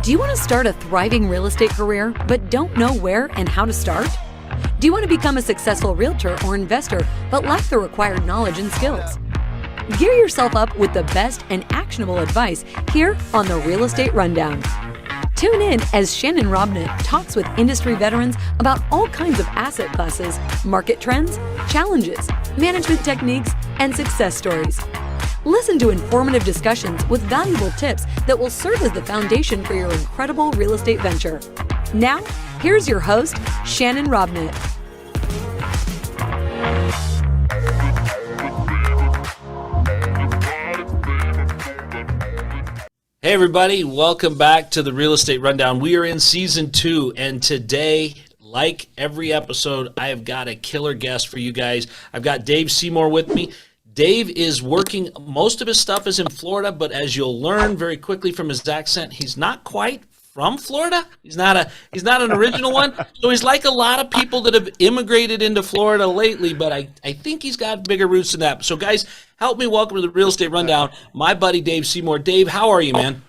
Do you want to start a thriving real estate career but don't know where and how to start? Do you want to become a successful realtor or investor but lack the required knowledge and skills? Gear yourself up with the best and actionable advice here on the Real Estate Rundown. Tune in as Shannon Robnett talks with industry veterans about all kinds of asset classes, market trends, challenges, management techniques, and success stories. Listen to informative discussions with valuable tips that will serve as the foundation for your incredible real estate venture. Now, here's your host, Shannon Robnett. Hey everybody, welcome back to the Real Estate Rundown. We are in season 2, and today, like every episode, I have got a killer guest for you guys. I've got Dave Seymour with me. Dave is working, most of his stuff is in Florida, but as you'll learn very quickly from his accent, he's not quite from Florida. He's not an original one. So he's like a lot of people that have immigrated into Florida lately, but I think he's got bigger roots than that. So guys, help me welcome to the Real Estate Rundown, my buddy Dave Seymour. Dave, how are you, man?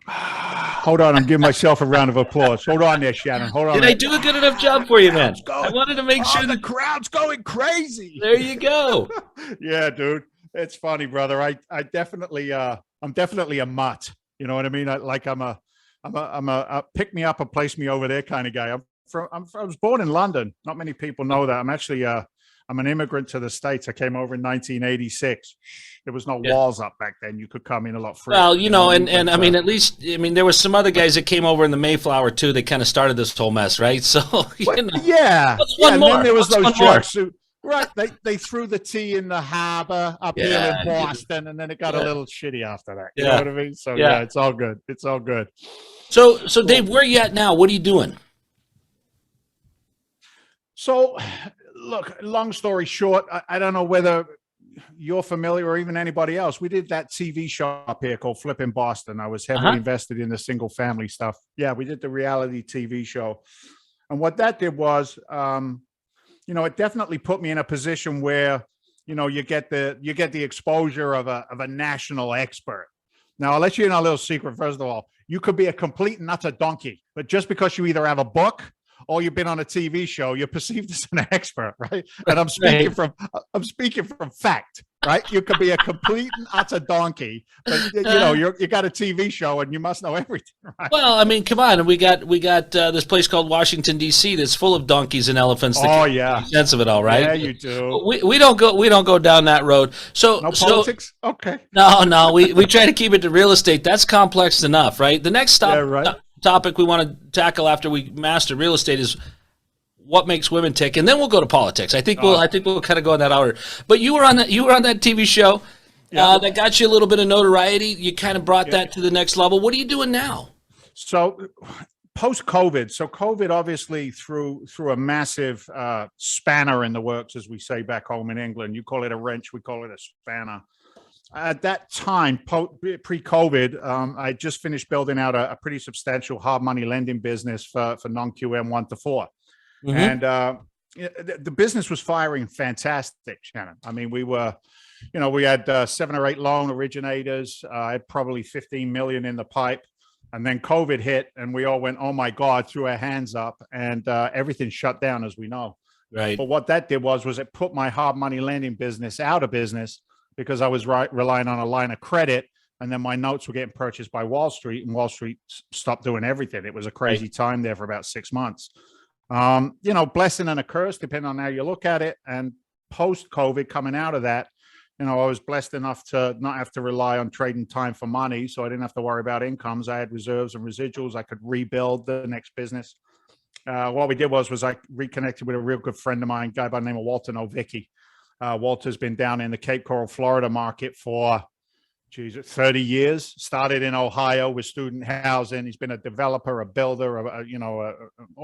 Hold on, I'm giving myself a round of applause. Hold on there, Shannon. Hold on. Did I do a good enough job for you, man? I wanted to make sure the crowd's going crazy. There you go. Yeah, dude. It's funny, brother. I'm definitely a mutt. You know what I mean? I'm a pick me up and place me over there kind of guy. I was born in London. Not many people know that. I'm an immigrant to the States. I came over in 1986. There was no walls up back then. You could come in a lot freer. Well, and I mean, there were some other guys that came over in the Mayflower too that kind of started this whole mess, right? So, yeah. And then there was those jerks who, right, they threw the tea in the harbor up here in Boston, and then it got a little shitty after that. You know what I mean? So, yeah, it's all good. It's all good. So Dave, where are you at now? What are you doing? So, look, long story short, I don't know whether you're familiar or even anybody else. We did that TV show up here called Flipping Boston. I was heavily invested in the single family stuff. Yeah, we did the reality TV show. And what that did was, it definitely put me in a position where, you get the exposure of a national expert. Now, I'll let you in a little secret. First of all, you could be a complete and utter donkey, but just because you either have a book or you've been on a TV show, you're perceived as an expert, right? And I'm speaking from fact, right? You could be a complete and utter donkey, but you got a TV show and you must know everything, right? Well, I mean, come on, we got this place called Washington D.C. that's full of donkeys and elephants. Oh yeah, make sense of it all, right? Yeah, you do. We don't go down that road. So no politics. Okay. No, we try to keep it to real estate. That's complex enough, right? The next topic we want to tackle after we master real estate is what makes women tick, and then we'll go to politics. I think we'll kind of go in that order. But you were on that TV show that got you a little bit of notoriety. You kind of brought that to the next level. What are you doing now? So post-COVID, COVID obviously threw a massive spanner in the works, as we say back home in England. You call it a wrench, we call it a spanner. At that time, pre-COVID, I just finished building out a pretty substantial hard money lending business for non-QM 1 to 4. Mm-hmm. And the business was firing fantastic, Shannon. I mean, we had 7 or 8 loan originators. I had probably 15 million in the pipe. And then COVID hit and we all went, oh my God, threw our hands up, and everything shut down, as we know. Right. But what that did was it put my hard money lending business out of business, because I was relying on a line of credit, and then my notes were getting purchased by Wall Street, and Wall Street stopped doing everything. It was a crazy time there for about 6 months. Blessing and a curse, depending on how you look at it. And post-COVID, coming out of that, I was blessed enough to not have to rely on trading time for money, so I didn't have to worry about incomes. I had reserves and residuals. I could rebuild the next business. What we did was I reconnected with a real good friend of mine, a guy by the name of Walter Novicki. Walter's been down in the Cape Coral, Florida market for 30 years. Started in Ohio with student housing. He's been a developer, a builder, a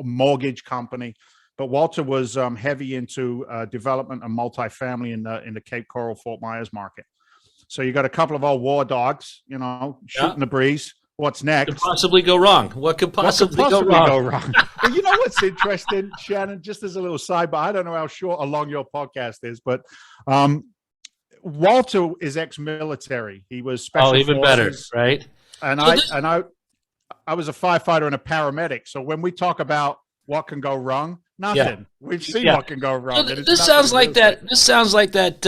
mortgage company. But Walter was heavy into development and multifamily in the Cape Coral, Fort Myers market. So you got a couple of old war dogs, shooting the breeze. What's next? What could possibly go wrong? What could possibly go wrong? Well, you know what's interesting, Shannon? Just as a little sidebar, I don't know how short or long your podcast is, but Walter is ex-military. He was special forces. Even better, right? And I was a firefighter and a paramedic. So when we talk about what can go wrong, nothing. Yeah. We've seen Yeah. what can go wrong. So and it's this nothing sounds in like real that. estate. This sounds like that.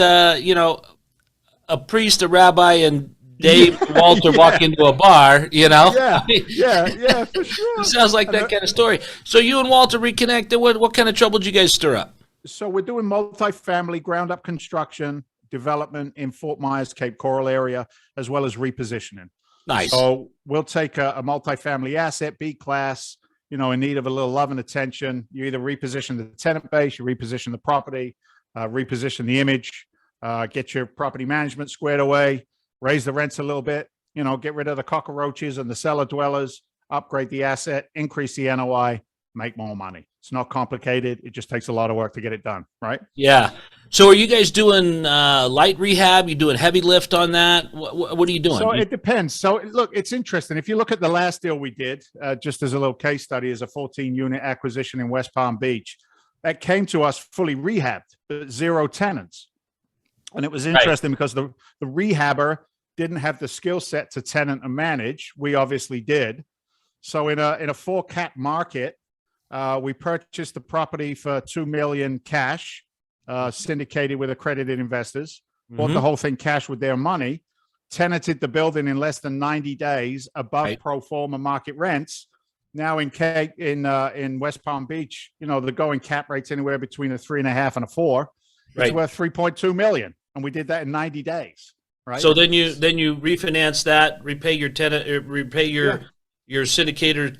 A priest, a rabbi, and Dave and Walter walk into a bar. Yeah, yeah, for sure. It sounds like that kind of story. So you and Walter reconnected. What kind of trouble did you guys stir up? So we're doing multifamily ground up construction development in Fort Myers, Cape Coral area, as well as repositioning. Nice. So we'll take a multifamily asset, B class, in need of a little love and attention. You either reposition the tenant base, you reposition the property, reposition the image, get your property management squared away, raise the rents a little bit, get rid of the cockroaches and the cellar dwellers, upgrade the asset, increase the NOI, make more money. It's not complicated. It just takes a lot of work to get it done, right? Yeah. So are you guys doing light rehab? You doing heavy lift on that? What are you doing? So it depends. So look, it's interesting. If you look at the last deal we did, just as a little case study, as a 14-unit acquisition in West Palm Beach, that came to us fully rehabbed, 0 tenants. And it was interesting because the rehabber didn't have the skill set to tenant and manage. We obviously did. So in a 4 cap market, we purchased the property for $2 million cash, syndicated with accredited investors, bought the whole thing cash with their money, tenanted the building in less than 90 days above pro forma market rents. Now in West Palm Beach, the going cap rate's anywhere between a 3.5 and a 4. It's worth $3.2 million, and we did that in 90 days. Right. So then you refinance that, repay your tenant, repay your syndicator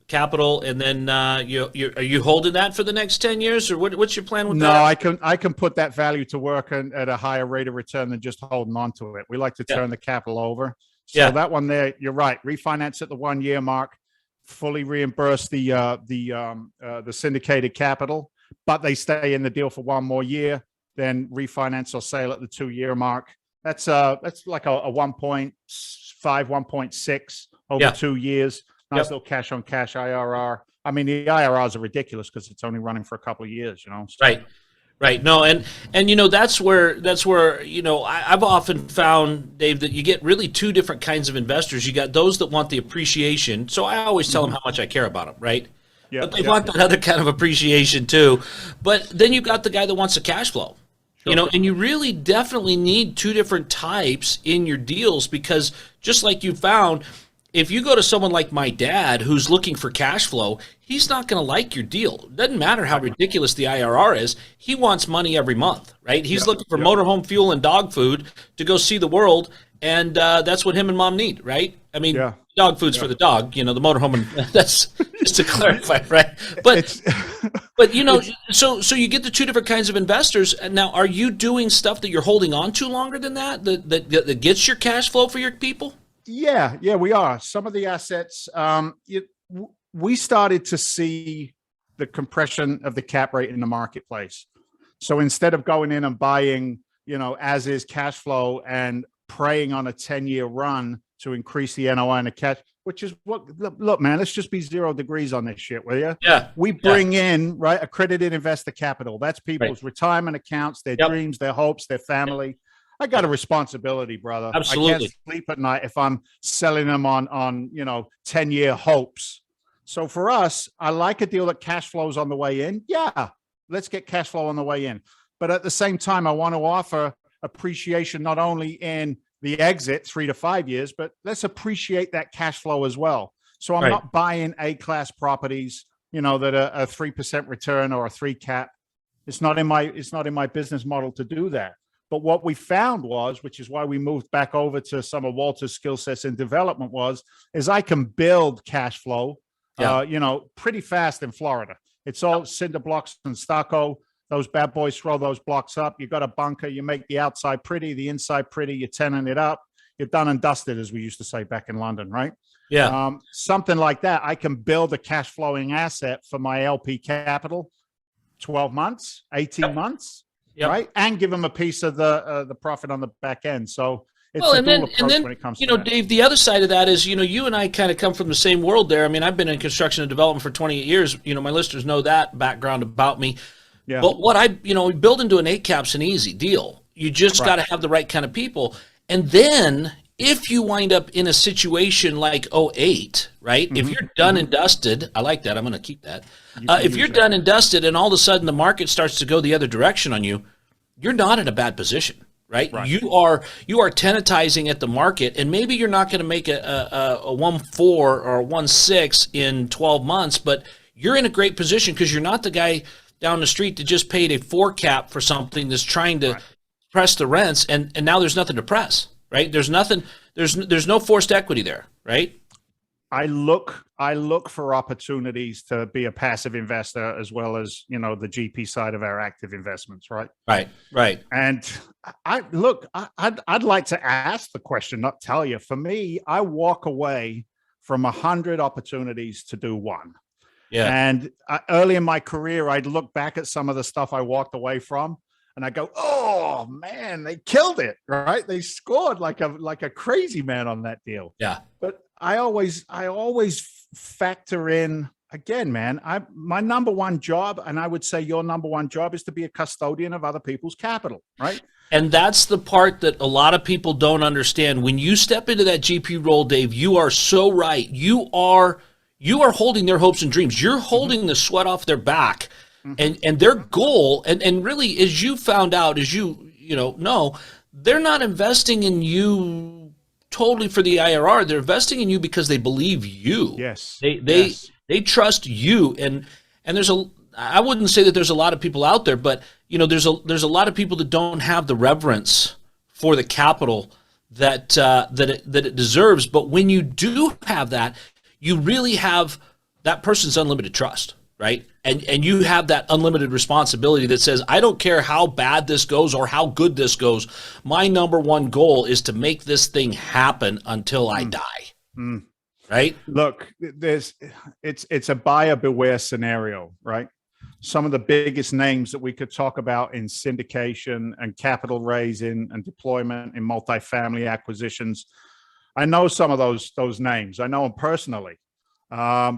capital, and then are you holding that for the next 10 years, or what's your plan with that? No, I can put that value to work at a higher rate of return than just holding on to it. We like to turn the capital over. So that one there, you're right. Refinance at the 1 year mark, fully reimburse the syndicated capital, but they stay in the deal for 1 more year. Then refinance or sale at the 2 year mark. That's like a 1.5, 1.6 over 2 years. Nice little cash on cash IRR. I mean, the IRRs are ridiculous because it's only running for a couple of years, So. Right. No, and that's where I've often found, Dave, that you get really 2 different kinds of investors. You got those that want the appreciation. So I always tell them how much I care about them, right? Yeah. But they want that other kind of appreciation too. But then you've got the guy that wants the cash flow. Sure. And you really definitely need 2 different types in your deals, because just like you found, if you go to someone like my dad who's looking for cash flow, he's not going to like your deal. It doesn't matter how ridiculous the IRR is. He wants money every month, right? He's looking for motorhome fuel and dog food to go see the world, and that's what him and mom need, right? I mean, dog food's for the dog, the motorhome, and that's just to clarify, right? But so you get the 2 different kinds of investors. And now, are you doing stuff that you're holding on to longer than that gets your cash flow for your people? Yeah, we are. Some of the assets, we started to see the compression of the cap rate in the marketplace. So instead of going in and buying, as is cash flow and preying on a 10-year run to increase the NOI and the cash, which is look, man, let's just be 0 degrees on this shit, will you? Yeah. We bring in, accredited investor capital. That's people's retirement accounts, their dreams, their hopes, their family. I got a responsibility, brother. Absolutely. I can't sleep at night if I'm selling them on 10-year hopes. So for us, I like a deal that cash flows on the way in. Yeah, let's get cash flow on the way in. But at the same time, I want to offer appreciation not only in the exit 3 to 5 years, but let's appreciate that cash flow as well. So I'm not buying A-class properties, that are a 3% return or a 3 cap. It's not in my business model to do that. But what we found was, which is why we moved back over to some of Walter's skill sets in development, is I can build cash flow, pretty fast in Florida. It's all cinder blocks and stucco. Those bad boys throw those blocks up. You got a bunker. You make the outside pretty, the inside pretty. You tenant it up. You're done and dusted, as we used to say back in London, right? Yeah. Something like that. I can build a cash flowing asset for my LP capital, 12 months, 18 months. Right, and give them a piece of the profit on the back end. So it's a dual approach when it comes to that. Dave, the other side of that is, you and I kind of come from the same world there. I mean, I've been in construction and development for 28 years. My listeners know that background about me. Yeah. But what build into an 8 cap's an easy deal. You just got to have the right kind of people. And then if you wind up in a situation like '08, right? If you're done and dusted, I like that. I'm going to keep that. If you're done and dusted and all of a sudden the market starts to go the other direction on you, you're not in a bad position, right? You are tenantizing at the market, and maybe you're not going to make a 1.4 or a 1.6 in 12 months, but you're in a great position because you're not the guy down the street that just paid a 4 cap for something that's trying to press the rents, and now there's nothing to press, right? There's nothing. There's no forced equity there, right? I look for opportunities to be a passive investor as well as, the GP side of our active investments, right? Right. And I'd like to ask the question, not tell you. For me, I walk away from 100 opportunities to do one. Yeah. And early in my career, I'd look back at some of the stuff I walked away from, and I go, "Oh man, they killed it, right? They scored like a crazy man on that deal." Yeah. But I always factor in, again, man, my number one job, and I would say your number one job, is to be a custodian of other people's capital, right? And that's the part that a lot of people don't understand. When you step into that GP role, Dave, you are so right. You are holding their hopes and dreams. You're holding the sweat off their back. And their goal, and really, as you found out, as you know, they're not investing in you totally for the IRR. They're investing in you because they believe you. Yes. They trust you. And I wouldn't say that there's a lot of people out there, but there's a lot of people that don't have the reverence for the capital that it deserves. But when you do have that, you really have that person's unlimited trust, right? And you have that unlimited responsibility that says, I don't care how bad this goes or how good this goes. My number one goal is to make this thing happen until I die. Right? Look, it's a buyer beware scenario, right? Some of the biggest names that we could talk about in syndication and capital raising and deployment in multifamily acquisitions. I know some of those names. I know them personally.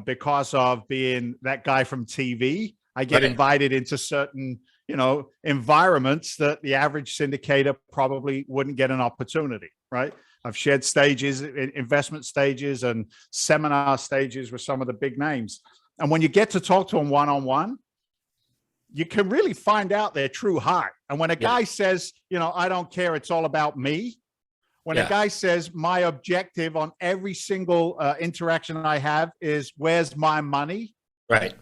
Because of being that guy from TV, I get invited into certain, environments that the average syndicator probably wouldn't get an opportunity, right? I've shared stages, investment stages and seminar stages with some of the big names. And when you get to talk to them one-on-one, you can really find out their true heart. And when a guy says, I don't care, it's all about me. When a guy says, my objective on every single interaction I have is, where's my money? Right.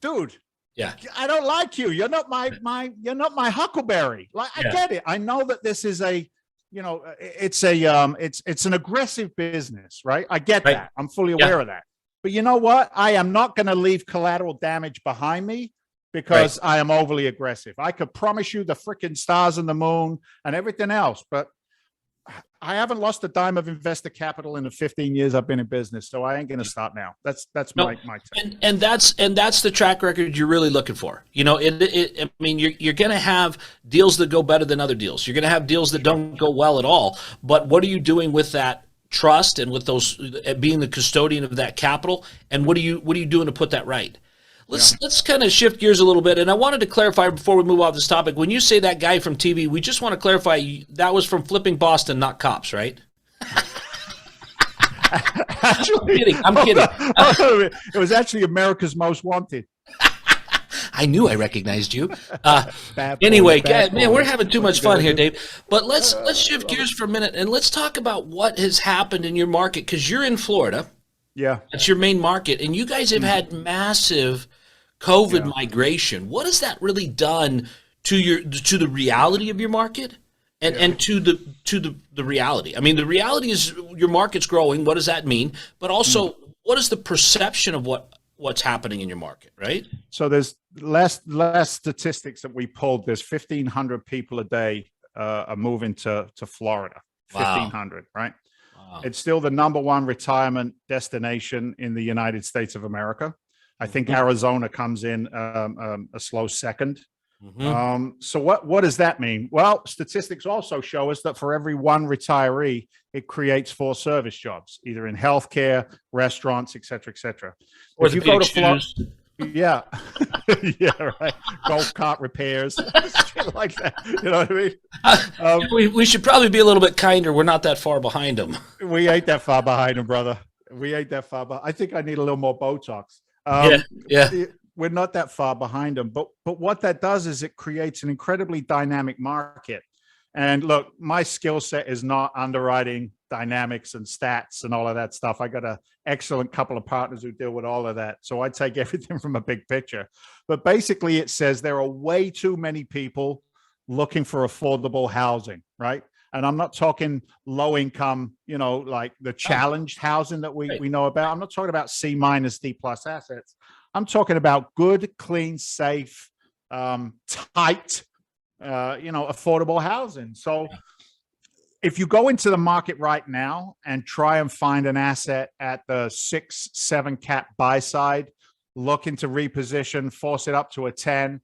Dude. Yeah. I don't like you. You're not you're not my huckleberry. Like, I get it. I know that this is it's an aggressive business, right? I get that. I'm fully aware of that. But you know what? I am not going to leave collateral damage behind me because I am overly aggressive. I could promise you the freaking stars and the moon and everything else, but I haven't lost a dime of investor capital in the 15 years I've been in business, so I ain't going to stop now. That's my take. And that's the track record you're really looking for. I mean, you're going to have deals that go better than other deals. You're going to have deals that don't go well at all. But what are you doing with that trust and with those being the custodian of that capital? And what are you doing to put that right? Let's kind of shift gears a little bit. And I wanted to clarify before we move off this topic. When you say that guy from TV, we just want to clarify that was from Flipping Boston, not Cops, right? Actually, I'm kidding. It was actually America's Most Wanted. I knew I recognized you. Anyway, man, we're having too much fun here, Dave. But let's shift gears for a minute and let's talk about what has happened in your market, because you're in Florida. Yeah, that's your main market, and you guys have had massive COVID migration. What has that really done to the reality of your market, and to the reality? I mean, the reality is your market's growing. What does that mean? But also, what is the perception of what's happening in your market, right? So there's less statistics that we pulled. There's 1,500 people a day are moving to Florida. 1,500, right? Wow. It's still the number one retirement destination in the United States of America. I think Arizona comes in a slow second. So what does that mean? Well, statistics also show us that for every one retiree, it creates 4 service jobs, either in healthcare, restaurants, et cetera, et cetera. If you go to Florida, Yeah. Yeah, right. Golf cart repairs, shit like that. You know what I mean? We should probably be a little bit kinder. We're not that far behind them. We ain't that far behind him, brother. We ain't that far behind. I think I need a little more Botox. Yeah. We're not that far behind them. But what that does is it creates an incredibly dynamic market. And look, my skill set is not underwriting dynamics and stats and all of that stuff. I got an excellent couple of partners who deal with all of that. So I take everything from a big picture. But basically it says there are way too many people looking for affordable housing, right? And I'm not talking low income, like the challenged housing that we know about. I'm not talking about C minus D plus assets. I'm talking about good, clean, safe, tight, affordable housing. So if you go into the market right now and try and find an asset at the 6-7 cap buy side, looking to reposition, force it up to a 10,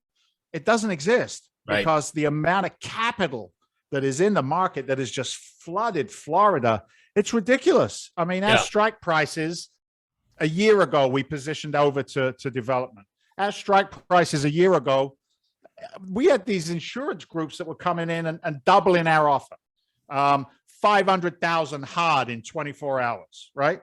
it doesn't exist because the amount of capital that is in the market that has just flooded Florida, it's ridiculous. I mean, our strike prices a year ago, we positioned over to development. Our strike prices a year ago, we had these insurance groups that were coming in and doubling our offer. 500,000 hard in 24 hours, right?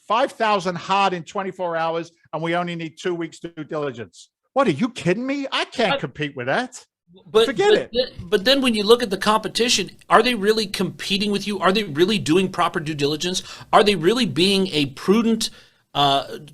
5,000 hard in 24 hours, and we only need 2 weeks due diligence. What, are you kidding me? I can't compete with that. Forget it. But then when you look at the competition, are they really competing with you? Are they really doing proper due diligence? Are they really being a prudent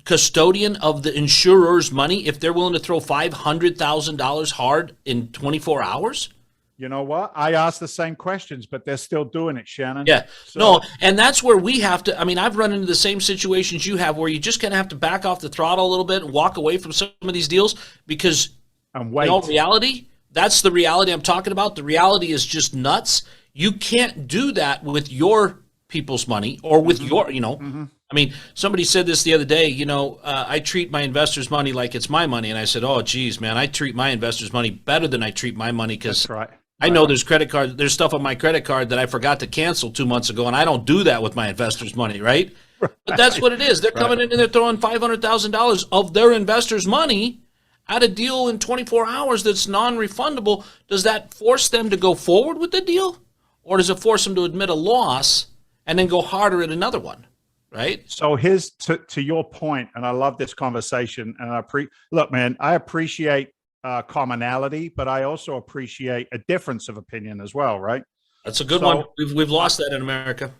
custodian of the insurer's money if they're willing to throw $500,000 hard in 24 hours? You know what? I asked the same questions, but they're still doing it, Shannon. Yeah. No, and that's where we have to, I mean, I've run into the same situations you have where you just kind of have to back off the throttle a little bit and walk away from some of these deals because and wait. In all reality, that's the reality I'm talking about. The reality is just nuts. You can't do that with your people's money or with your, I mean, somebody said this the other day, I treat my investors' money like it's my money. And I said, oh, geez, man, I treat my investors' money better than I treat my money because I know there's stuff on my credit card that I forgot to cancel 2 months ago, and I don't do that with my investors' money, right? But that's what it is. They're coming in and they're throwing $500,000 of their investors' money at a deal in 24 hours that's non-refundable. Does that force them to go forward with the deal? Or does it force them to admit a loss and then go harder at another one? Right. So here's to your point, and I love this conversation. And look, man, I appreciate commonality, but I also appreciate a difference of opinion as well. Right. That's a good one. We've lost that in America.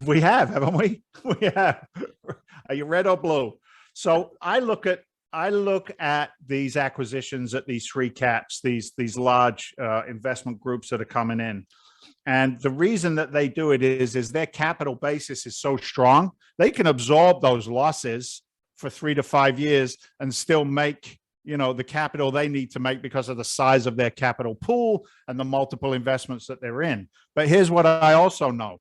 We have, haven't we? We have. Are you red or blue? So I look at these acquisitions at these 3 caps, these large investment groups that are coming in. And the reason that they do it is their capital basis is so strong, they can absorb those losses for 3 to 5 years and still make, the capital they need to make because of the size of their capital pool and the multiple investments that they're in. But here's what I also know.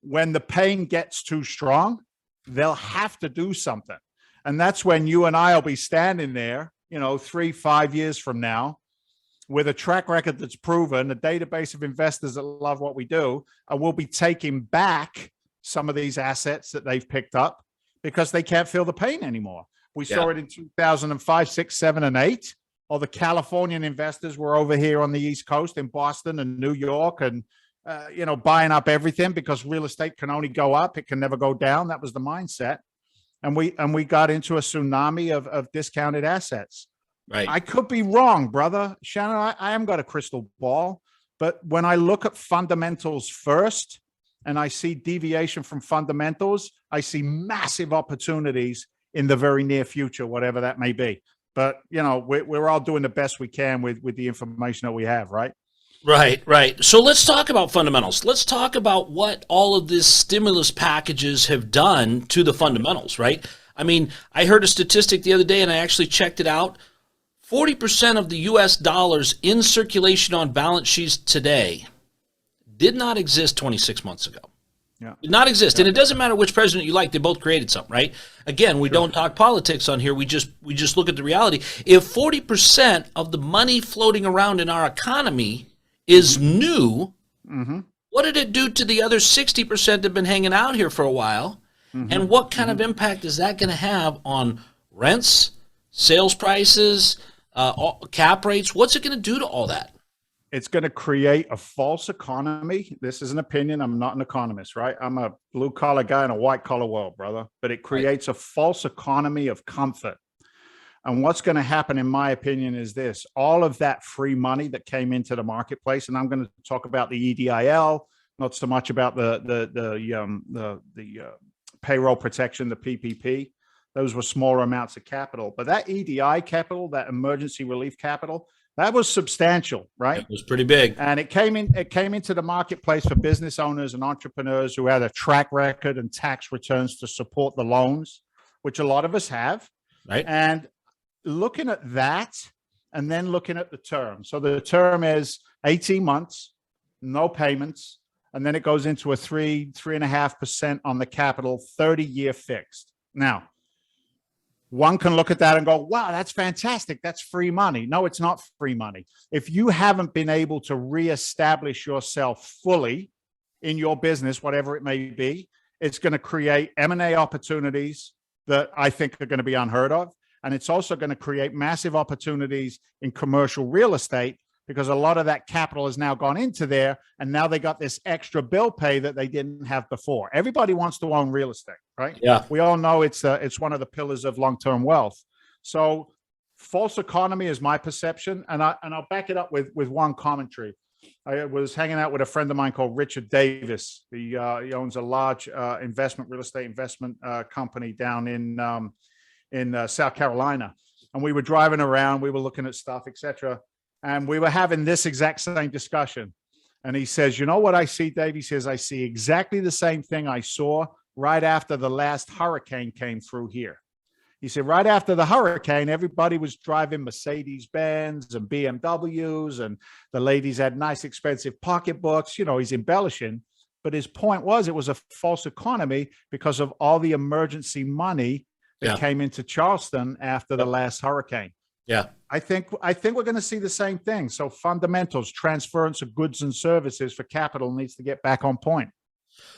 When the pain gets too strong, they'll have to do something. And that's when you and I will be standing there, 3-5 years from now, with a track record that's proven, a database of investors that love what we do, and we'll be taking back some of these assets that they've picked up because they can't feel the pain anymore. We saw it in 2005, 6, 7, and 8. All the Californian investors were over here on the East Coast in Boston and New York and, buying up everything because real estate can only go up. It can never go down. That was the mindset. And we got into a tsunami of discounted assets. Right. I could be wrong, brother. Shannon, I haven't got a crystal ball, but when I look at fundamentals first and I see deviation from fundamentals, I see massive opportunities in the very near future, whatever that may be. But, we're all doing the best we can with the information that we have, right? Right. So let's talk about fundamentals. Let's talk about what all of these stimulus packages have done to the fundamentals, right? I mean, I heard a statistic the other day and I actually checked it out. 40% of the U.S. dollars in circulation on balance sheets today did not exist 26 months ago. Yeah. Did not exist. Yeah. And it doesn't matter which president you like. They both created something, right? Again, we don't talk politics on here. We just look at the reality. If 40% of the money floating around in our economy is new, what did it do to the other 60% that have been hanging out here for a while? And what kind of impact is that going to have on rents, sales prices, cap rates? What's it going to do to all that? It's going to create a false economy. This is an opinion. I'm not an economist, right? I'm a blue collar guy in a white collar world, brother. But it creates a false economy of comfort. And what's going to happen, in my opinion, is this: all of that free money that came into the marketplace, and I'm going to talk about the EDIL, not so much about the payroll protection, the PPP. Those were smaller amounts of capital, but that EDI capital, that emergency relief capital, that was substantial, right? It was pretty big. And it came into the marketplace for business owners and entrepreneurs who had a track record and tax returns to support the loans, which a lot of us have. Right. And looking at that and then looking at the term. So the term is 18 months, no payments, and then it goes into a 3.5% on the capital, 30-year fixed. Now, one can look at that and go, wow, that's fantastic. That's free money. No, it's not free money. If you haven't been able to reestablish yourself fully in your business, whatever it may be, it's going to create M&A opportunities that I think are going to be unheard of. And it's also going to create massive opportunities in commercial real estate, because a lot of that capital has now gone into there, and now they got this extra bill pay that they didn't have before. Everybody wants to own real estate, right? Yeah. We all know it's one of the pillars of long-term wealth. So false economy is my perception, and I'll back it up with one commentary. I was hanging out with a friend of mine called Richard Davis. He owns a large real estate investment company down in South Carolina, and we were driving around. We were looking at stuff, etc. And we were having this exact same discussion. And he says, you know what I see, Dave? He says, I see exactly the same thing I saw right after the last hurricane came through here. He said, right after the hurricane, everybody was driving Mercedes-Benz and BMWs, and the ladies had nice, expensive pocketbooks. You know, he's embellishing. But his point was, it was a false economy because of all the emergency money that came into Charleston after the last hurricane. Yeah. I think we're going to see the same thing. So fundamentals, transference of goods and services for capital needs to get back on point.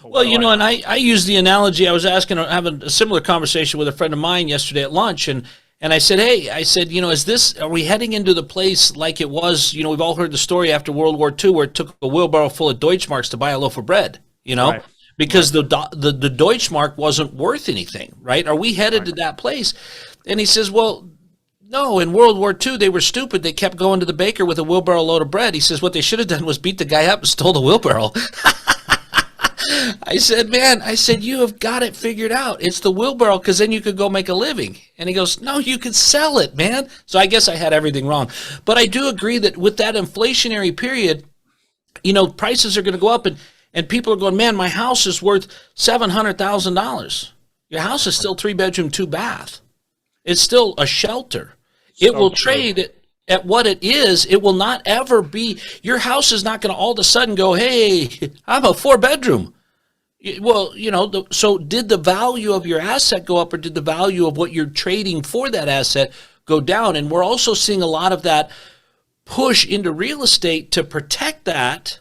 Well, you know, and I use the analogy. I was having a similar conversation with a friend of mine yesterday at lunch, and I said, hey, you know, are we heading into the place like it was? You know, we've all heard the story after World War II where it took a wheelbarrow full of Deutschmarks to buy a loaf of bread, you know, because the Deutschmark wasn't worth anything, right? Are we headed to that place? And he says, well, no, in World War II, they were stupid. They kept going to the baker with a wheelbarrow load of bread. He says what they should have done was beat the guy up and stole the wheelbarrow. I said, man, you have got it figured out. It's the wheelbarrow, because then you could go make a living. And he goes, no, you could sell it, man. So I guess I had everything wrong. But I do agree that with that inflationary period, you know, prices are going to go up, and people are going, man, my house is worth $700,000. Your house is still 3-bedroom, 2-bath. It's still a shelter. It will trade at what it is. It will not ever be. Your house is not going to all of a sudden go, hey, I'm a 4-bedroom. Well, you know, so did the value of your asset go up, or did the value of what you're trading for that asset go down? And we're also seeing a lot of that push into real estate to protect that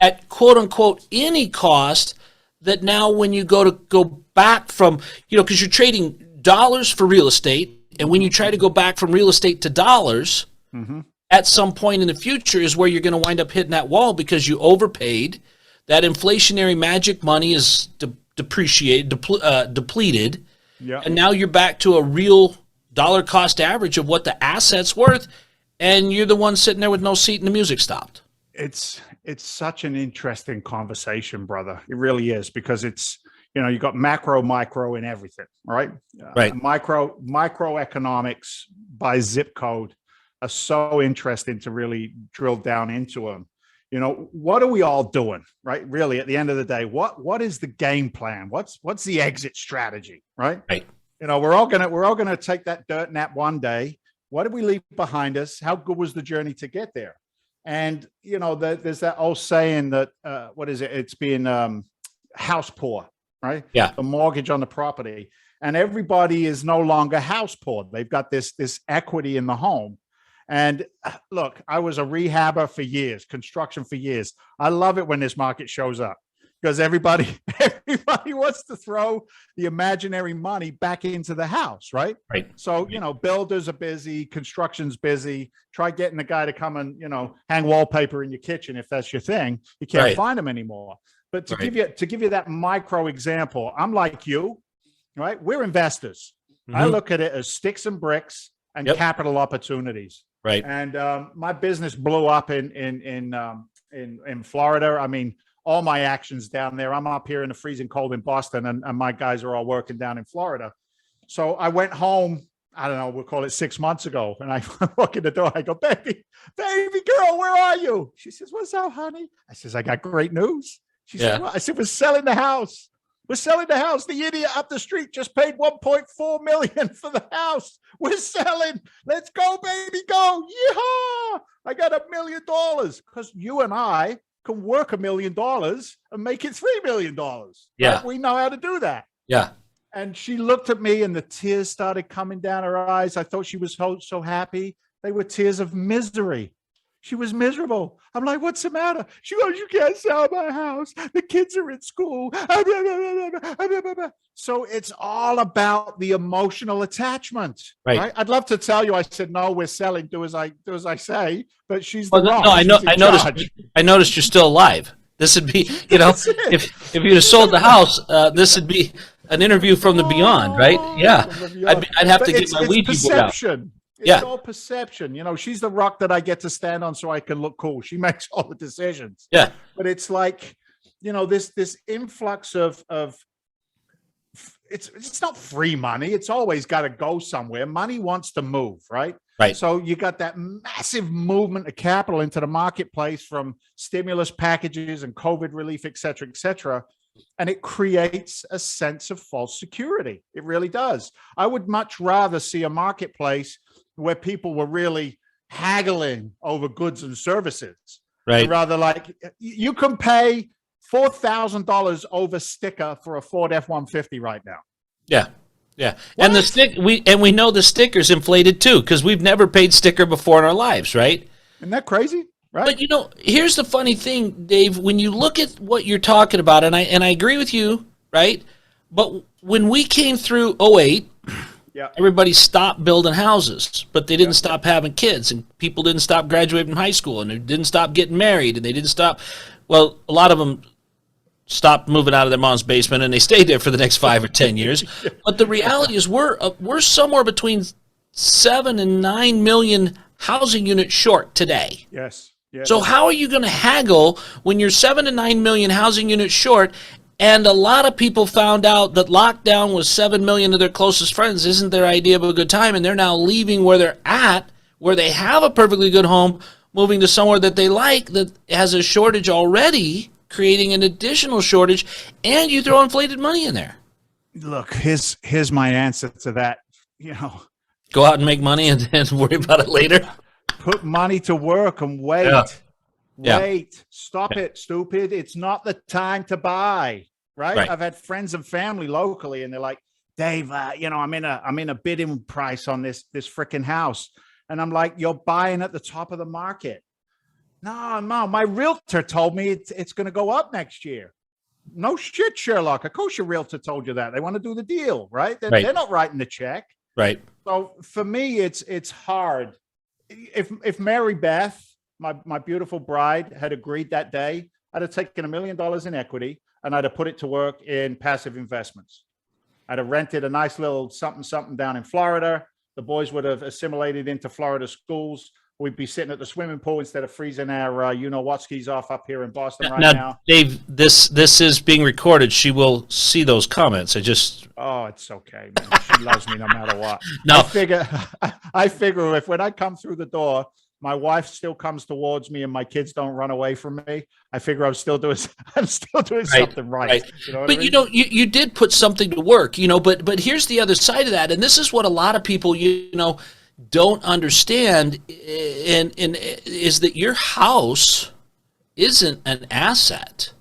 at quote unquote any cost, that now when you go back from, you know, because you're trading dollars for real estate, and when you try to go back from real estate to dollars, at some point in the future is where you're going to wind up hitting that wall, because you overpaid. That inflationary magic money is depleted, and now you're back to a real dollar cost average of what the asset's worth, and you're the one sitting there with no seat and the music stopped. It's such an interesting conversation, brother. It really is, because it's, you know, you got macro, micro, and everything, right? Right. Microeconomics by zip code are so interesting to really drill down into them. You know, what are we all doing, right? Really, at the end of the day, what is the game plan? What's the exit strategy, right? Right. You know, we're all gonna take that dirt nap one day. What did we leave behind us? How good was the journey to get there? And you know, there's that old saying that what is it? It's being house poor, right? Yeah. The mortgage on the property, and everybody is no longer house poor. They've got this equity in the home. And look, I was a rehabber for years, construction for years. I love it when this market shows up, because everybody wants to throw the imaginary money back into the house, right? Right. So, builders are busy, construction's busy. Try getting a guy to come and, hang wallpaper in your kitchen if that's your thing. You can't find them anymore. But to give you that micro example, I'm like you, right? We're investors. I look at it as sticks and bricks and capital opportunities. Right. And my business blew up in Florida. I mean, all my actions down there. I'm up here in the freezing cold in Boston, and my guys are all working down in Florida. So I went home, I don't know, we'll call it 6 months ago. And I walk in the door. I go, baby girl, where are you? She says, what's up, honey? I says, I got great news. She said, what? I said, we're selling the house. We're selling the house. The idiot up the street just paid $1.4 million for the house. We're selling. Let's go, baby, go. Yeehaw! I got $1 million because you and I can work $1 million and make it $3 million. Yeah. Right? We know how to do that. Yeah. And she looked at me and the tears started coming down her eyes. I thought she was so happy. They were tears of misery. She was miserable. I'm like, what's the matter? She goes, you can't sell my house. The kids are in school. So it's all about the emotional attachment. Right? I'd love to tell you, I said, no, we're selling. Do as I say, but she's the wrong. No, I noticed you're still alive. This would be, if you'd have sold the house, this would be an interview from the beyond, right? Yeah. I'd have to get my Ouija board out. It's all perception. She's the rock that I get to stand on so I can look cool. She makes all the decisions. Yeah. But it's like, this influx of it's not free money. It's always got to go somewhere. Money wants to move, right? Right. So you got that massive movement of capital into the marketplace from stimulus packages and COVID relief, et cetera, et cetera. And it creates a sense of false security. It really does. I would much rather see a marketplace where people were really haggling over goods and services. Right. Rather like you can pay $4,000 over sticker for a Ford F-150 right now. Yeah. Yeah. What? And we know the sticker's inflated too, because we've never paid sticker before in our lives, right? Isn't that crazy? Right. But here's the funny thing, Dave, when you look at what you're talking about, and I agree with you, right? But when we came through 2008, everybody stopped building houses, but they didn't stop having kids, and people didn't stop graduating from high school, and they didn't stop getting married, and they didn't stop. Well, a lot of them stopped moving out of their mom's basement, and they stayed there for the next 5 or 10 years. But the reality is we're somewhere between 7 and 9 million housing units short today. Yes. So how are you going to haggle when you're 7 to 9 million housing units short, and a lot of people found out that lockdown was 7 million of their closest friends isn't their idea of a good time, and they're now leaving where they're at, where they have a perfectly good home, moving to somewhere that they like that has a shortage already, creating an additional shortage, and you throw inflated money in there. Look, here's my answer to that. Go out and make money and worry about it later. Put money to work and wait. Wait. Stop it, stupid. It's not the time to buy. Right? I've had friends and family locally, and they're like, Dave, I'm in a bidding price on this freaking house. And I'm like, you're buying at the top of the market. No, my realtor told me it's going to go up next year. No shit, Sherlock. Of course your realtor told you that. They want to do the deal, right? They're not writing the check. Right. So for me, it's hard. If Mary Beth, my beautiful bride, had agreed that day, I'd have taken $1 million in equity and I'd have put it to work in passive investments. I'd have rented a nice little something down in Florida. The boys would have assimilated into Florida schools. We'd be sitting at the swimming pool instead of freezing our what skis off up here in Boston right now. Dave, this is being recorded. She will see those comments. Oh, it's okay, man. She loves me no matter what. No, I figure if when I come through the door, my wife still comes towards me and my kids don't run away from me, I figure I'm still doing something right. But you did put something to work, but here's the other side of that. And this is what a lot of people, don't understand, and is that your house isn't an asset,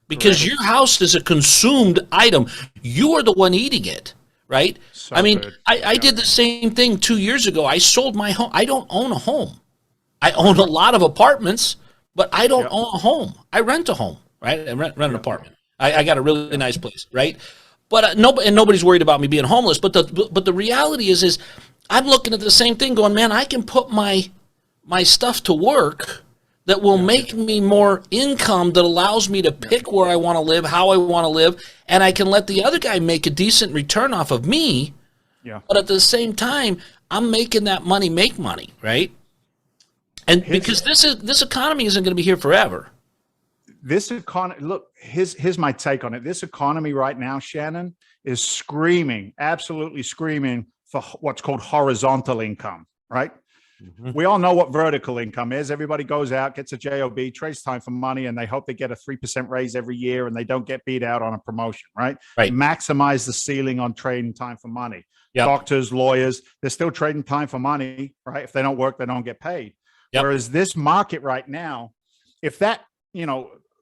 because your house is a consumed item. You are the one eating it, right? So I did the same thing 2 years ago. I sold my home. I don't own a home. I own a lot of apartments, but I don't own a home. I rent a home, right? I rent an apartment. I got a really nice place, right? But nobody's worried about me being homeless. But the reality is I'm looking at the same thing, going, man, I can put my stuff to work that will make me more income that allows me to pick where I want to live, how I want to live, and I can let the other guy make a decent return off of me. Yeah. But at the same time, I'm making that money make money, right? And because this economy isn't going to be here forever. This economy, look, here's my take on it. This economy right now, Shannon, is screaming, absolutely screaming for what's called horizontal income, right? Mm-hmm. We all know what vertical income is. Everybody goes out, gets a job, trades time for money, and they hope they get a 3% raise every year and they don't get beat out on a promotion, right? Maximize the ceiling on trading time for money. Yep. Doctors, lawyers, they're still trading time for money, right? If they don't work, they don't get paid. Yep. Whereas this market right now, if that,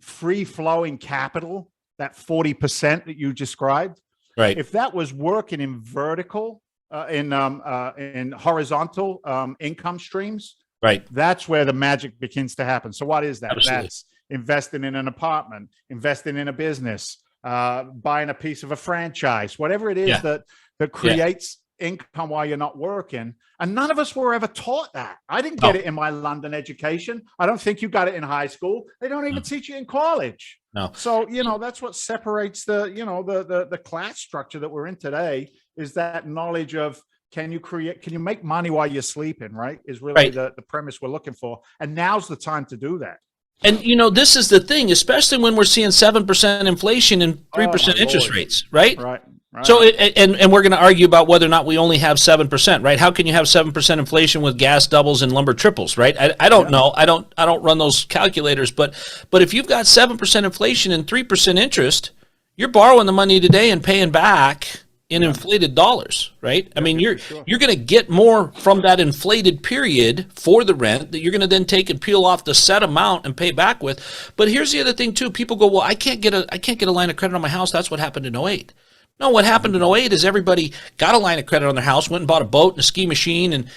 free flowing capital, that 40% that you described, right? If that was working in vertical, in horizontal income streams, right? That's where the magic begins to happen. So what is that? Absolutely. That's investing in an apartment, investing in a business, buying a piece of a franchise, whatever it is that creates income while you're not working. And none of us were ever taught that. I didn't get it in my London education. I don't think you got it in high school. They don't even teach you in college. No. So, that's what separates the class structure that we're in today, is that knowledge of can you make money while you're sleeping, right? Is really the premise we're looking for. And now's the time to do that. And, this is the thing, especially when we're seeing 7% inflation and 3% interest rates, right? Right. So, and we're going to argue about whether or not we only have 7%, right? How can you have 7% inflation with gas doubles and lumber triples, right? I don't know. I don't run those calculators, but if you've got 7% inflation and 3% interest, you're borrowing the money today and paying back in inflated dollars, right? I mean, you're going to get more from that inflated period for the rent that you're going to then take and peel off the set amount and pay back with. But here's the other thing too. People go, well, I can't get a line of credit on my house. That's what happened in '08. No, what happened in '08 is everybody got a line of credit on their house, went and bought a boat and a ski machine and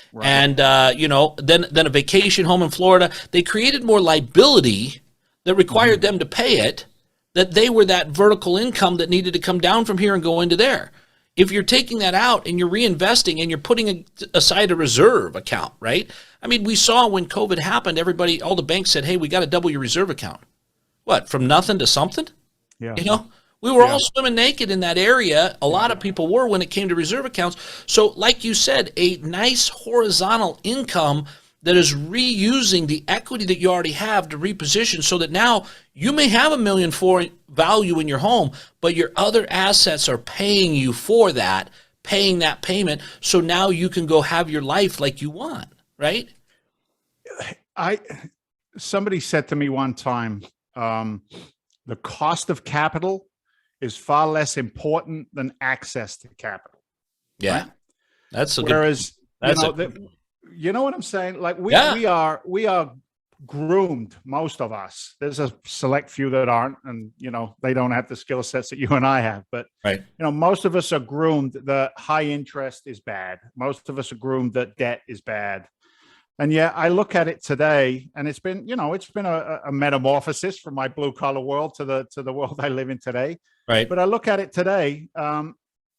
then a vacation home in Florida. They created more liability that required them to pay it, that they were that vertical income that needed to come down from here and go into there. If you're taking that out and you're reinvesting and you're putting aside a reserve account, right? I mean, we saw when COVID happened, all the banks said, hey, we got to double your reserve account. What, from nothing to something? Yeah. We were all swimming naked in that area. A lot of people were when it came to reserve accounts. So like you said, a nice horizontal income that is reusing the equity that you already have to reposition so that now you may have $1 million for value in your home, but your other assets are paying you for that, paying that payment. So now you can go have your life like you want, right? Somebody said to me one time, the cost of capital is far less important than access to capital. Yeah. Right? That's a Whereas, you know what I'm saying? Like we are groomed, most of us. There's a select few that aren't, and they don't have the skill sets that you and I have. But most of us are groomed that high interest is bad. Most of us are groomed that debt is bad. And yeah, I look at it today, and it's been a metamorphosis from my blue collar world to the world I live in today. Right. But I look at it today.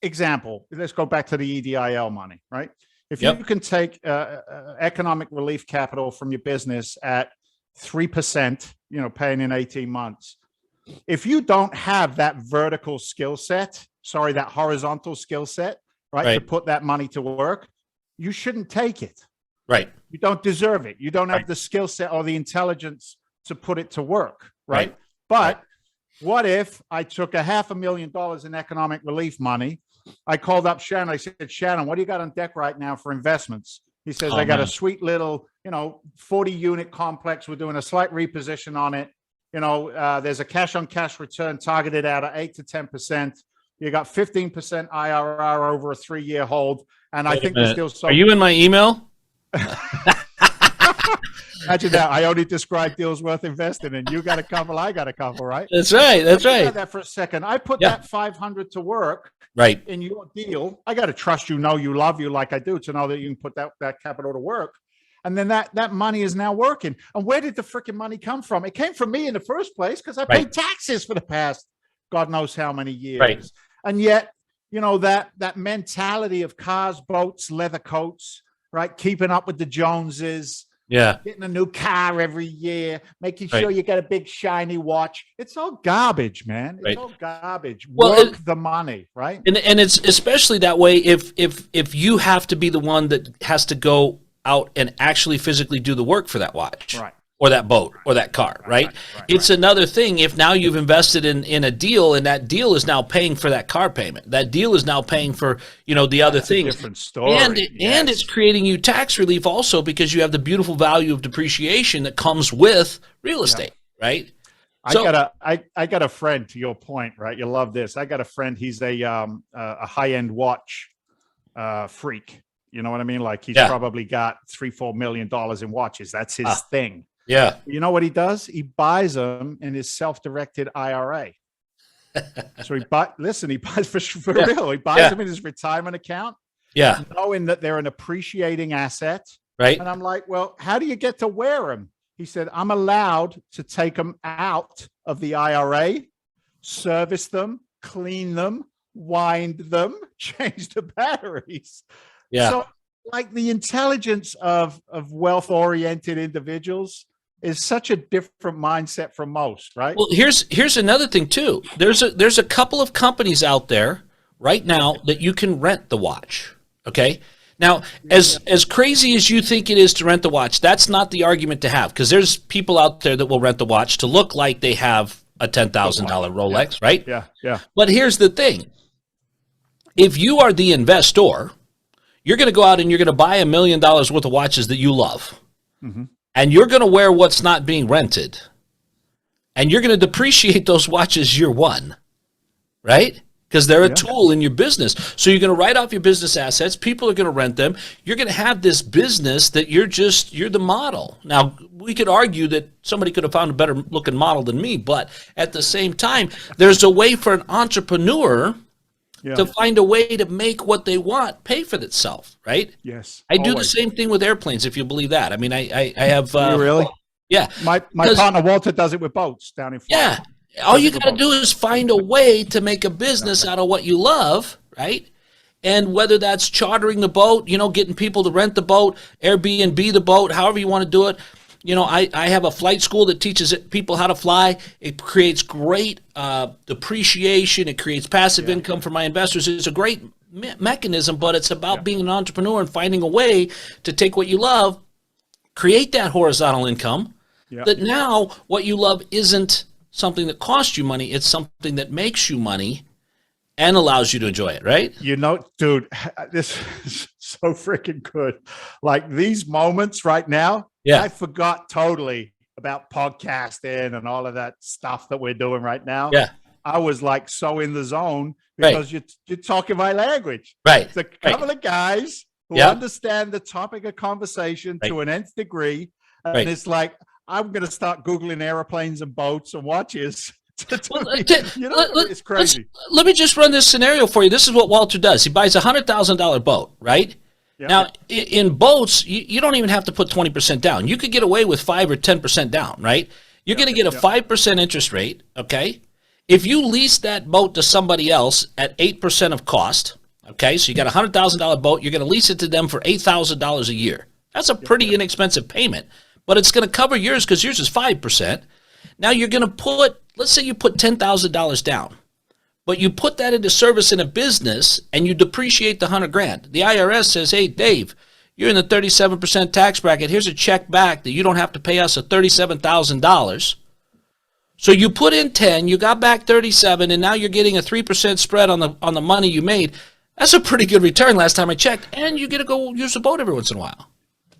Example. Let's go back to the EDIL money, right? If you can take economic relief capital from your business at 3%, paying in 18 months. If you don't have that vertical skill set, that horizontal skill set, right, to put that money to work, you shouldn't take it. Right. You don't deserve it. You don't have the skill set or the intelligence to put it to work. Right. But what if I took $500,000 in economic relief money? I called up Shannon. I said, Shannon, what do you got on deck right now for investments? He says, I got a sweet little, 40 unit complex. We're doing a slight reposition on it. There's a cash on cash return targeted out at 8 to 10%. You got 15% IRR over a 3-year hold. And I think there's still some. Are you in my email? Imagine that. I only describe deals worth investing in. You got a couple, I got a couple, right? That's right. That's right. That for a second. I put that 500 to work in your deal. I got to trust you, love you like I do, to know that you can put that capital to work. And then that money is now working. And where did the freaking money come from? It came from me in the first place because I paid taxes for the past God knows how many years. Right. And yet, that mentality of cars, boats, leather coats, right? Keeping up with the Joneses, Yeah. getting a new car every year, making Right. sure you get a big shiny watch. It's all garbage, man. It's Right. all garbage. Well, Work the money, right? And it's especially that way if you have to be the one that has to go out and actually physically do the work for that watch. Right. Or that boat or that car, right? It's another thing if now you've invested in a deal and that deal is now paying for that car payment. That deal is now paying for, the other things. Different story. And it's creating you tax relief also because you have the beautiful value of depreciation that comes with real estate, right? I got a friend, to your point, right? You love this. I got a friend, he's a high-end watch freak. You know what I mean? Like he's probably got $3-4 million in watches. That's his thing. Yeah. You know what he does? He buys them in his self-directed IRA. So he buys for real. He buys them in his retirement account. Yeah. Knowing that they're an appreciating asset. Right. And I'm like, well, how do you get to wear them? He said, I'm allowed to take them out of the IRA, service them, clean them, wind them, change the batteries. Yeah. So like the intelligence of wealth-oriented individuals is such a different mindset from most, right? Well, here's another thing too. There's a couple of companies out there right now that you can rent the watch. Okay. Now, as crazy as you think it is to rent the watch, that's not the argument to have because there's people out there that will rent the watch to look like they have a $10,000 Rolex, right? Yeah, yeah. But here's the thing. If you are the investor, you're going to go out and you're going to buy $1 million worth of watches that you love. Mm-hmm. And you're going to wear what's not being rented. And you're going to depreciate those watches year one, right? Because they're a tool in your business. So you're going to write off your business assets. People are going to rent them. You're going to have this business that you're the model. Now, we could argue that somebody could have found a better looking model than me. But at the same time, there's a way for an entrepreneur to find a way to make what they want pay for itself, right? Yes. I do the same thing with airplanes, if you believe that. I mean, I have... you really? Yeah. My partner Walter does it with boats down in Florida. Yeah. All you got to do is find a way to make a business out of what you love, right? And whether that's chartering the boat, getting people to rent the boat, Airbnb the boat, however you want to do it. I have a flight school that teaches people how to fly. It creates great depreciation. It creates passive income for my investors. It's a great mechanism, but it's about being an entrepreneur and finding a way to take what you love, create that horizontal income, that now what you love isn't something that costs you money. It's something that makes you money and allows you to enjoy it, right? Dude, this is so freaking good. Like these moments right now, I forgot totally about podcasting and all of that stuff that we're doing right now. Yeah. I was like so in the zone because you're talking my language. Right. It's a couple of guys who understand the topic of conversation to an nth degree. And it's like, I'm going to start Googling airplanes and boats and watches. It's crazy. Let me just run this scenario for you. This is what Walter does. He buys a $100,000 boat, right? Yep. Now, in boats, you don't even have to put 20% down. You could get away with 5 or 10% down, right? You're going to get a 5% interest rate, okay? If you lease that boat to somebody else at 8% of cost, okay, so you got a $100,000 boat, you're going to lease it to them for $8,000 a year. That's a pretty inexpensive payment, but it's going to cover yours because yours is 5%. Now you're going to put, let's say you put $10,000 down, but you put that into service in a business and you depreciate the $100,000. The IRS says, hey, Dave, you're in the 37% tax bracket. Here's a check back that you don't have to pay us a $37,000. So you put in 10, you got back 37, and now you're getting a 3% spread on the money you made. That's a pretty good return last time I checked, and you get to go use the boat every once in a while.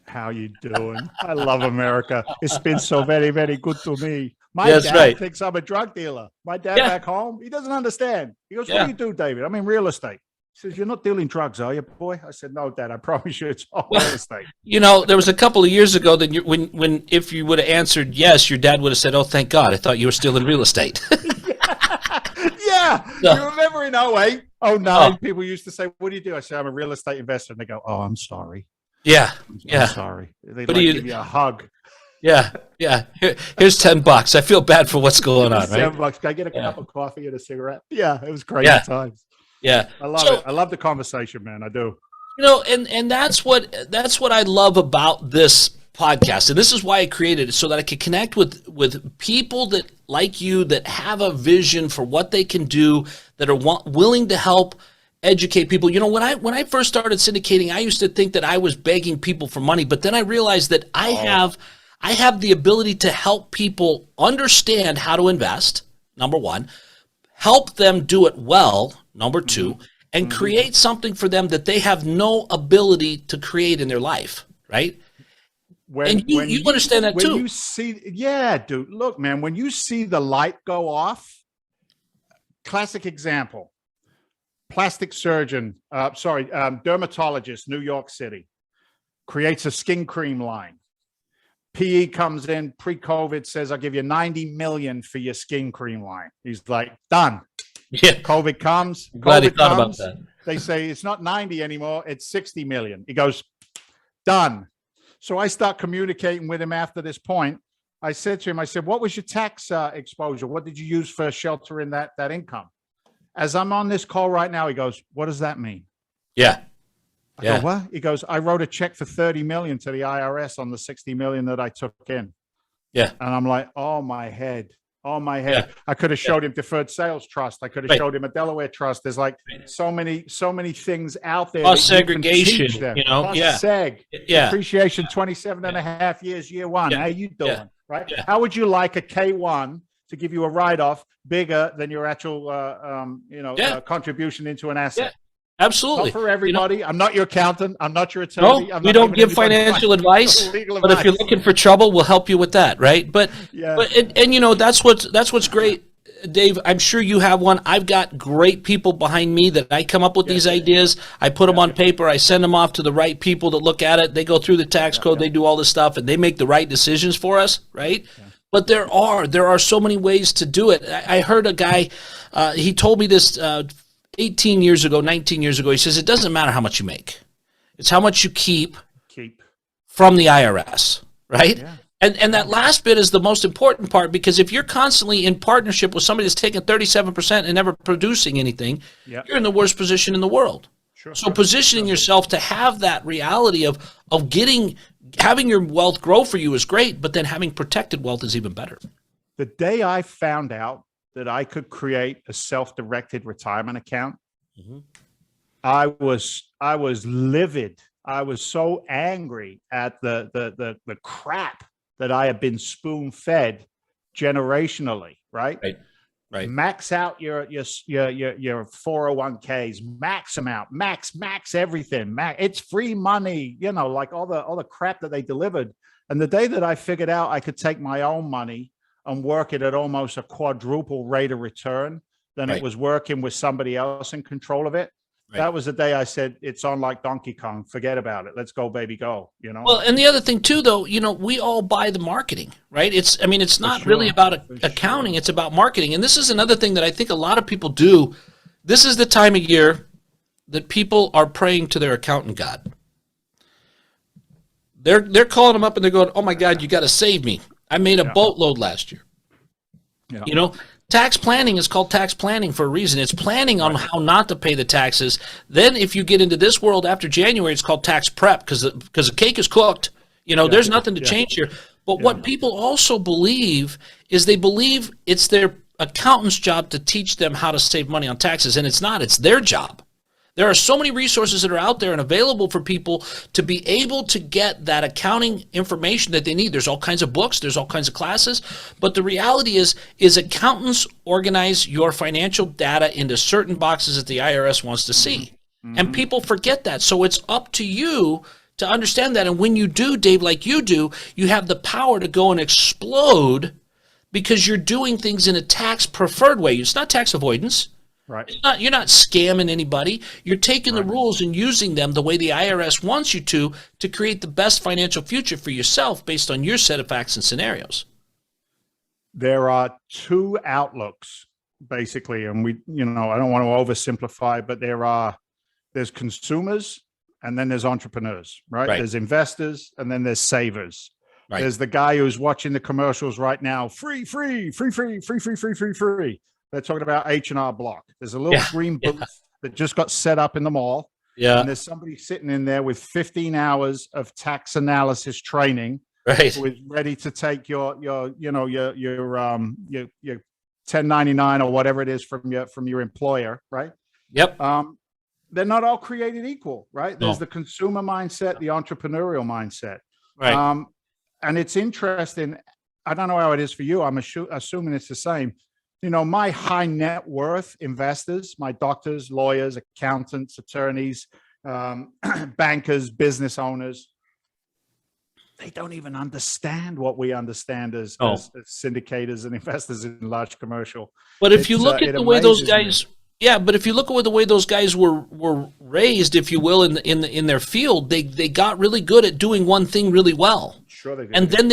How you doing? I love America. It's been so very, very good to me. My dad thinks I'm a drug dealer. My dad back home, he doesn't understand. He goes, what do you do, David? I'm in real estate. He says, you're not dealing drugs, are you, boy? I said, no, Dad, I promise you it's all real estate. There was a couple of years ago that when if you would have answered yes, your dad would have said, oh, thank God, I thought you were still in real estate. You remember in 08, 09, people used to say, what do you do? I said, I'm a real estate investor. And they go, oh, I'm sorry. Yeah. I'm sorry. They'd give you a hug. Yeah. Yeah. Here's $10. I feel bad for what's going on, right? $7. Can I get a cup of coffee and a cigarette? Yeah, it was crazy Yeah. times. Yeah. I love it. I love the conversation, man. I do. And that's what I love about this podcast. And this is why I created it, so that I could connect with people that like you, that have a vision for what they can do, that are willing to help educate people. When I first started syndicating, I used to think that I was begging people for money, but then I realized that I have the ability to help people understand how to invest, number one, help them do it well, number two, and create something for them that they have no ability to create in their life, right? And you understand that too. When you see, dude, look, man, when you see the light go off, classic example, plastic surgeon, dermatologist, New York City, creates a skin cream line. PE comes in pre-COVID, says, I'll give you 90 million for your skin cream line. He's like, done. Yeah. COVID comes. Glad he thought about that. They say it's not 90 anymore. It's 60 million. He goes, done. So I start communicating with him after this point. I said to him, what was your tax exposure? What did you use for sheltering that income? As I'm on this call right now, he goes, what does that mean? Yeah. I go, what? He goes, I wrote a check for 30 million to the IRS on the 60 million that I took in. Yeah. And I'm like, oh my head. Yeah. I could have showed him deferred sales trust. I could have showed him a Delaware trust. There's like so many things out there. Plus segregation, Plus seg. Yeah. Depreciation 27 and a half years, year one. How you doing? Yeah. Right. Yeah. How would you like a K1 to give you a write-off bigger than your actual, contribution into an asset? Yeah. Absolutely. Not for everybody. I'm not your accountant. I'm not your attorney. No, we don't give financial advice. But if you're looking for trouble, we'll help you with that, right? But that's what's great, Dave. I'm sure you have one. I've got great people behind me that I come up with these ideas. I put them on paper. I send them off to the right people that look at it. They go through the tax code. They do all this stuff, and they make the right decisions for us, right? Yeah. But there are so many ways to do it. I heard a guy. He told me this. 19 years ago, he says, it doesn't matter how much you make. It's how much you keep from the IRS, right? Yeah. And that last bit is the most important part, because if you're constantly in partnership with somebody that's taking 37% and never producing anything, you're in the worst position in the world. So positioning yourself to have that reality of having your wealth grow for you is great, but then having protected wealth is even better. The day I found out that I could create a self-directed retirement account, I was livid. I was so angry at the crap that I had been spoon-fed generationally, right? Right. Max out your 401ks, max them out, max everything. It's free money, like all the crap that they delivered. And the day that I figured out I could take my own money and work it at almost a quadruple rate of return than it was working with somebody else in control of it. That was the day I said, it's on like Donkey Kong. Forget about it. Let's go, baby, go. Well, and the other thing too, though, we all buy the marketing, right? It's not really about accounting. It's about marketing. And this is another thing that I think a lot of people do. This is the time of year that people are praying to their accountant God. They're calling them up and they're going, oh my God, you got to save me. I made a boatload last year. Yeah. Tax planning is called tax planning for a reason. It's planning on how not to pay the taxes. Then if you get into this world after January, it's called tax prep because the cake is cooked. There's nothing to change here. But what people also believe is they believe it's their accountant's job to teach them how to save money on taxes, and it's not. It's their job. There are so many resources that are out there and available for people to be able to get that accounting information that they need. There's all kinds of books. There's all kinds of classes. But the reality is accountants organize your financial data into certain boxes that the IRS wants to see. And people forget that. So it's up to you to understand that. And when you do, Dave, like you do, you have the power to go and explode because you're doing things in a tax-preferred way. It's not tax avoidance. Right. You're not scamming anybody. You're taking the rules and using them the way the IRS wants you to create the best financial future for yourself based on your set of facts and scenarios. There are two outlooks, basically, and I don't want to oversimplify, but there's consumers and then there's entrepreneurs, right? There's investors and then there's savers. Right. There's the guy who's watching the commercials right now. Free, free, free, free, free, free, free, free, free. They're talking about H&R Block. There's a little green booth that just got set up in the mall. Yeah. And there's somebody sitting in there with 15 hours of tax analysis training. Right. Who is ready to take your 1099 or whatever it is from your employer, right? Yep. They're not all created equal, right? There's the consumer mindset, the entrepreneurial mindset. Right. And it's interesting. I don't know how it is for you. I'm assuming it's the same. My high net worth investors, my doctors, lawyers, accountants, attorneys, bankers, business owners, they don't even understand what we understand as syndicators and investors in large commercial. But if you look at the way those guys... Yeah, but if you look at the way those guys were raised, if you will, in their field, they got really good at doing one thing really well. Sure they did. And then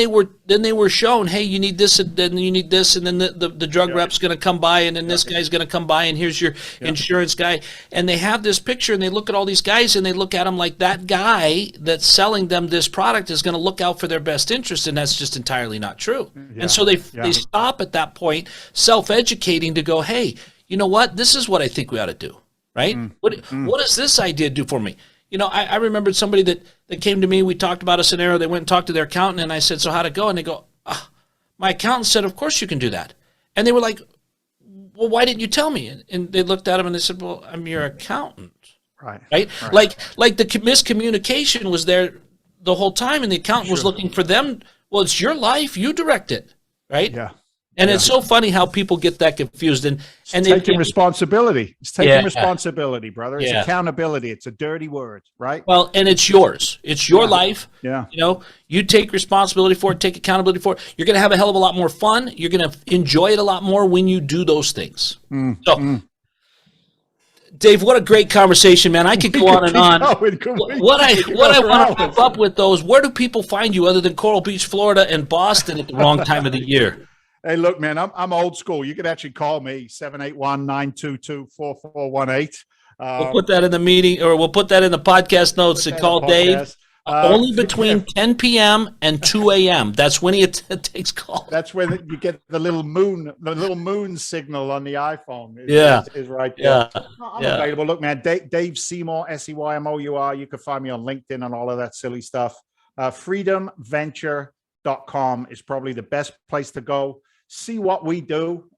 they were shown, hey, you need this, and then you need this, and then the drug rep's going to come by, and then this guy's going to come by, and here's your insurance guy. And they have this picture, and they look at all these guys, and they look at them like that guy that's selling them this product is going to look out for their best interest, and that's just entirely not true. Yeah. And so they stop at that point, self-educating to go, hey, you know what? This is what I think we ought to do, right? What does this idea do for me? I remembered somebody that came to me. We talked about a scenario. They went and talked to their accountant, and I said, so how'd it go? And they go, my accountant said, of course you can do that. And they were like, well, why didn't you tell me? And they looked at him, and they said, well, I'm your accountant. Right? Like the miscommunication was there the whole time, and the accountant was looking for them. Well, it's your life. You direct it, right? Yeah. And it's so funny how people get that confused. And taking responsibility. It's taking responsibility, brother. It's accountability. It's a dirty word, right? Well, and it's yours. It's your life. Yeah. You take responsibility for it, take accountability for it. You're going to have a hell of a lot more fun. You're going to enjoy it a lot more when you do those things. Dave, what a great conversation, man. I could go on and on. What I want to wrap up with, though, is where do people find you other than Coral Beach, Florida, and Boston at the wrong time of the year? Hey, look, man, I'm old school. You can actually call me 781-922-4418. We'll put that in the meeting, or we'll put that in the podcast notes and call Dave. Only between 10 p.m. and 2 a.m. That's when he takes calls. That's when you get the little moon signal on the iPhone. Is right there. I'm available. Look, man, Dave Seymour, Seymour. You can find me on LinkedIn and all of that silly stuff. freedomventure.com is probably the best place to go. See what we do.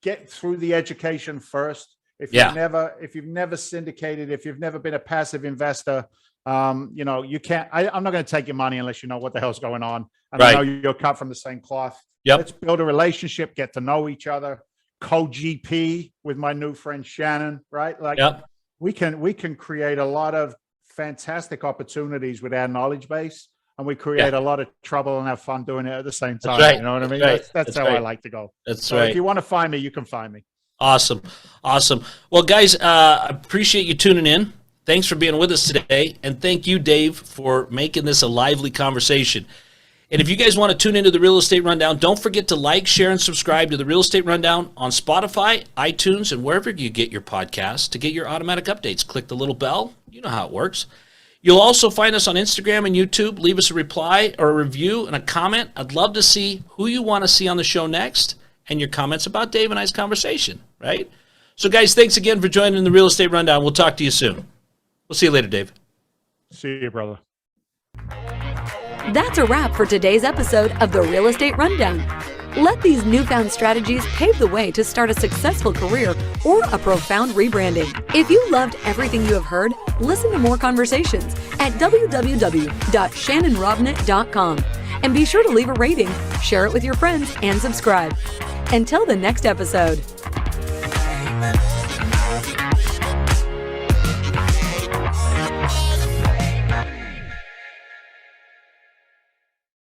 Get through the education first. If you've never syndicated, if you've never been a passive investor, you can't. I'm not going to take your money unless you know what the hell's going on. And I know you're cut from the same cloth. Let's build a relationship, get to know each other. Co-GP with my new friend Shannon. Right? We can create a lot of fantastic opportunities with our knowledge base. And we create a lot of trouble and have fun doing it at the same time. You know what I mean? That's how I like to go. So if you want to find me, you can find me. Awesome. Well, guys, I appreciate you tuning in. Thanks for being with us today. And thank you, Dave, for making this a lively conversation. And if you guys want to tune into the Real Estate Rundown, don't forget to like, share, and subscribe to the Real Estate Rundown on Spotify, iTunes, and wherever you get your podcasts to get your automatic updates. Click the little bell. You know how it works. You'll also find us on Instagram and YouTube. Leave us a reply or a review and a comment. I'd love to see who you want to see on the show next and your comments about Dave and I's conversation, right? So, guys, thanks again for joining the Real Estate Rundown. We'll talk to you soon. We'll see you later, Dave. See you, brother. That's a wrap for today's episode of the Real Estate Rundown. Let these newfound strategies pave the way to start a successful career or a profound rebranding. If you loved everything you have heard, listen to more conversations at www.shannonrobnett.com. And be sure to leave a rating, share it with your friends, and subscribe. Until the next episode.